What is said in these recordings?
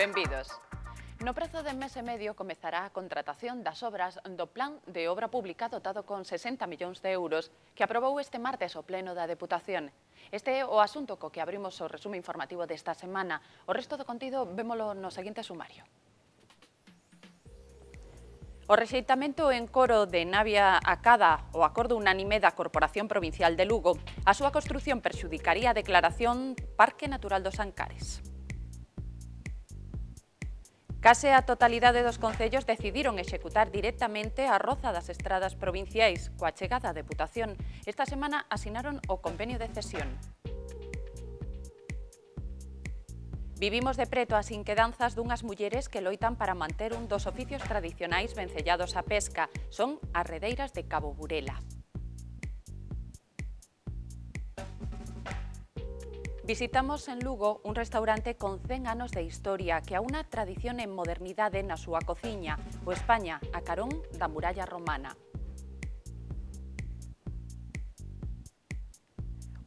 Benvidos. No prazo de mes e medio comezará a contratación das obras do Plan de Obra Pública dotado con 60 millóns de euros que aprobou este martes o Pleno da Deputación. Este é o asunto co que abrimos o resumo informativo desta semana. O resto do contido vémolo no seguinte sumario. O rexeitamento en coro de Navia acada o acordo unánime da Corporación Provincial de Lugo. A súa construción perxudicaría a declaración Parque Natural dos Ancares. Case a totalidade dos concellos decidiron executar directamente a roza das estradas provinciais. Coa chegada á Deputación, esta semana asinaron o convenio de cesión. Vivimos de preto as inquedanzas dunhas mulleres que loitan para manter un dos oficios tradicionais vencellados á pesca. Son as redeiras de Cabo Burela. Visitamos en Lugo un restaurante con 100 anos de historia que aúna tradición e modernidade na súa cociña, o España, a carón da muralla romana.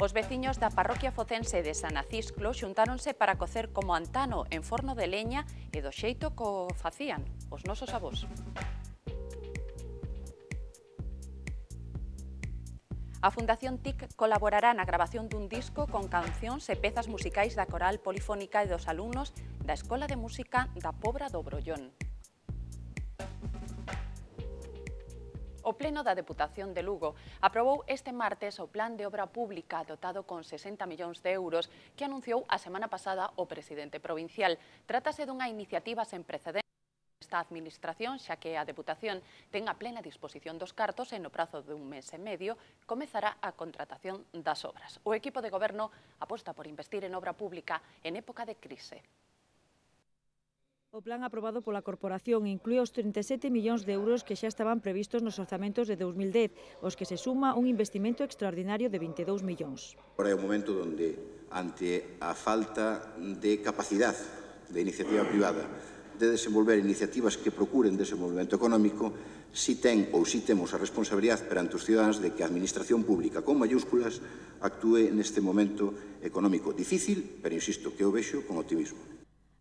Os veciños da parroquia focense de San Acisclo xuntáronse para cocer como antano en forno de leña e do xeito co facían os nosos avós. A Fundación TIC colaborará na grabación dun disco con cancións e pezas musicais da coral polifónica e dos alumnos da Escola de Música da Pobra do Brollón. O Pleno da Deputación de Lugo aprobou este martes o Plan de Obra Pública dotado con 60 millóns de euros que anunciou a semana pasada o presidente provincial. Trátase dunha iniciativa sen precedentes esta administración, xa que a Deputación ten a plena disposición dos cartos e no prazo dun mes e medio comezará a contratación das obras. O equipo de goberno aposta por investir en obra pública en época de crise. O plan aprobado pola Corporación inclúe os 37 millóns de euros que xa estaban previstos nos orzamentos de 2010, os que se suma un investimento extraordinario de 22 millóns. Agora é o momento onde, ante a falta de capacidade de iniciativa privada, de desenvolver iniciativas que procuren desenvolvemento económico, si ten ou si temos a responsabilidade perante os cidadáns de que a administración pública con mayúsculas actúe neste momento económico difícil, pero insisto que o vexo con optimismo.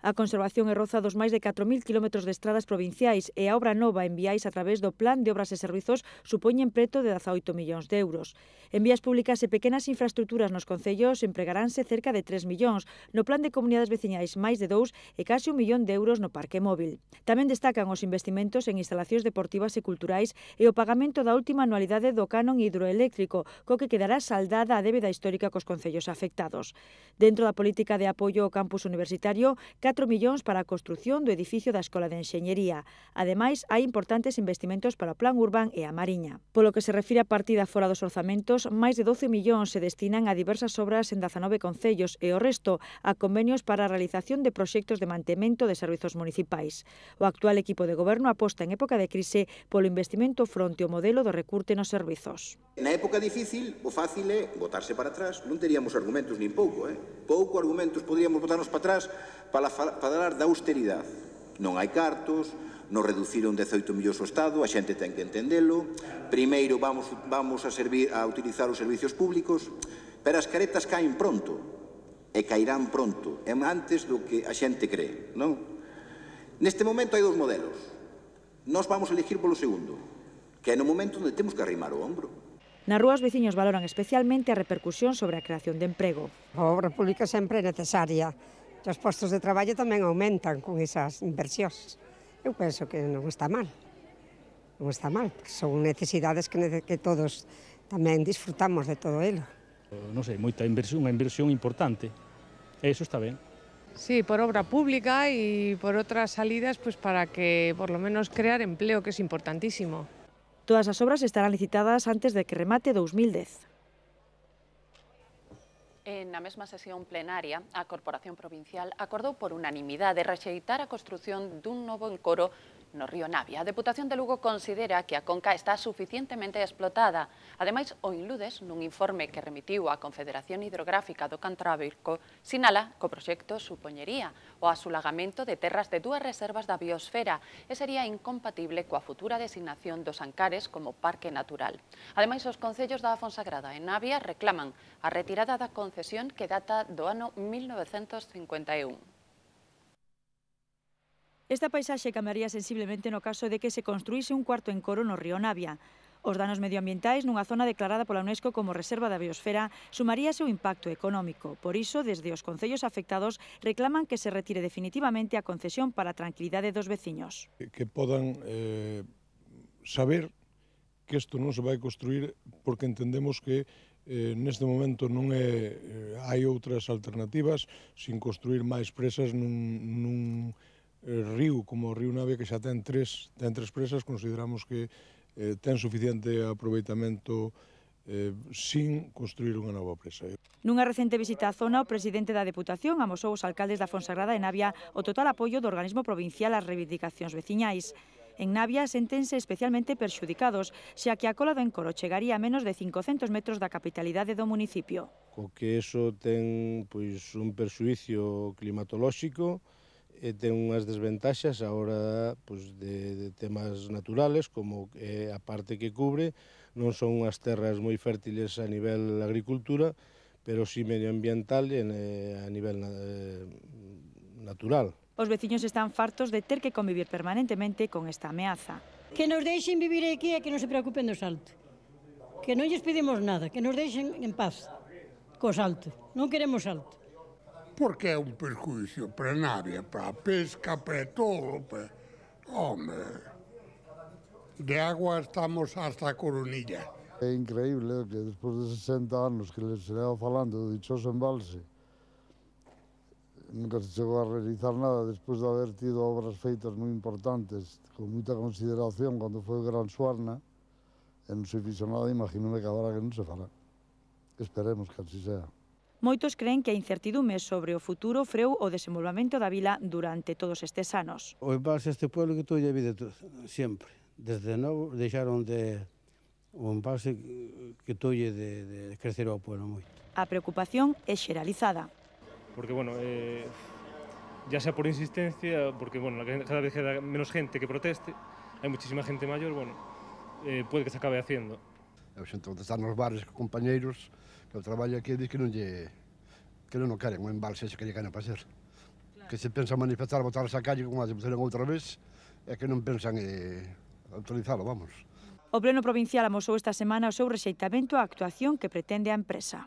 A conservación e roza dos máis de 4.000 km de estradas provinciais e a obra nova en viais a través do Plan de Obras e Servizos supoñen preto de 18 millóns de euros. En vías públicas e pequenas infraestructuras nos concellos empregaránse cerca de 3 millóns, no Plan de Comunidades Veciñais máis de 2 e case 1 millón de euros no parque móvil. Tamén destacan os investimentos en instalacións deportivas e culturais e o pagamento da última anualidade do canon hidroeléctrico, co que quedará saldada a débeda histórica cos concellos afectados. Dentro da política de apoio ao campus universitario, 4 millóns para a construción do edificio da Escola de Enxeñería. Ademais, hai importantes investimentos para o Plan Urbán e a Mariña. Polo que se refire a partida fora dos orzamentos, máis de 12 millóns se destinan a diversas obras en 19 concellos e o resto a convenios para a realización de proxectos de mantemento de servizos municipais. O actual equipo de goberno aposta en época de crise polo investimento fronte ao modelo do recurte nos servizos. Na época difícil, o fácil é botarse para atrás. Non teríamos argumentos nin pouco, Pouco argumentos podríamos botarnos para atrás para falar da austeridade. Non hai cartos, nos reduciron 18 millóns o Estado, a xente ten que entendelo. Primeiro vamos a utilizar os servicios públicos, pero as caretas caen pronto, e cairán pronto, e antes do que a xente cree, non? Neste momento hai dos modelos. Nós vamos a elegir polo segundo, que é no momento onde temos que arrimar o ombro. Na rúa os veciños valoran especialmente a repercusión sobre a creación de emprego. A obra pública sempre é necesaria. Os postos de traballo tamén aumentan con esas inversións. Eu penso que non está mal. Non está mal, porque son necesidades que todos tamén disfrutamos de todo elo. Non sei, moita inversión, unha inversión importante. E iso está ben. Sí, por obra pública y por otras salidas, pues para que por lo menos crear empleo, que es importantísimo. Todas as obras estarán licitadas antes de que remate 2010. Na mesma sesión plenaria, a Corporación Provincial acordou por unanimidade rexeitar a construción dun novo encoro no río Navia. A Deputación de Lugo considera que a conca está suficientemente explotada. Ademais, o Inludes, nun informe que remitiu á Confederación Hidrográfica do Cantábrico, sinala que o proxecto supoñería o asulagamento de terras de dúas reservas da biosfera e sería incompatible coa futura designación dos Ancares como parque natural. Ademais, os concellos da Fonsagrada e Navia reclaman a retirada da concesión que data do ano 1951. Esta paisaxe cambiaría sensiblemente no caso de que se construíse un cuarto encoro no río Navia. Os danos medioambientais nunha zona declarada pola UNESCO como Reserva da Biosfera sumaríase o impacto económico. Por iso, desde os concellos afectados reclaman que se retire definitivamente a concesión para a tranquilidade dos veciños. Que podan saber que isto non se vai construir porque entendemos que neste momento non hai outras alternativas sin construir máis presas nun río como o río Navia, que xa ten tres presas. Consideramos que ten suficiente aproveitamento sin construir unha nova presa. Nunha recente visita á zona, o presidente da Deputación amosou aos alcaldes da Fonsagrada e Navia o total apoio do organismo provincial ás reivindicacións veciñais. En Navia séntense especialmente perxudicados, xa que a cola do encoro chegaría a menos de 500 metros da capitalidade do municipio. Co que iso ten un perxuicio climatolóxico, ten unhas desventaxas a hora de temas naturales, como a parte que cubre, non son unhas terras moi fértiles a nivel agricultura, pero si medioambiental e a nivel natural. Os veciños están fartos de ter que convivir permanentemente con esta ameaza. Que nos deixen vivir aquí e que non se preocupen do salto. Que non lles pedimos nada, que nos deixen en paz co salto. Non queremos salto. Porque é un perjuicio para a Navia, para a pesca, para todo. Home, de agua estamos hasta a coronilla. É increíble que despois de 60 anos que les leva falando do dichoso embalse, nunca se chegou a realizar nada despois de haber tido obras feitas moi importantes, con moita consideración, cando foi o Gran Suarna, e non se fixo nada, imagínome que agora que non se fará. Esperemos que así sea. Moitos creen que a incertidume sobre o futuro freu o desenvolvemento da vila durante todos estes anos. O embalse este pueblo que toda a vida, sempre. Desde novo deixaron o embalse que tolle de crecer ao pueblo moito. A preocupación é xeralizada. Porque, ya sea por insistencia, porque, cada vez queda menos gente que proteste, hai muchísima gente maior, puede que se acabe haciendo. Eu xento de estar nos bares con compañeiros que traballo aquí e dis que non o queren o embalse ese que lle queren facer. Que se pensa manifestar, botarse a calle como a se puseron outra vez, e que non pensan autorizalo, vamos. O Pleno Provincial amosou esta semana o seu rexeitamento á actuación que pretende a empresa.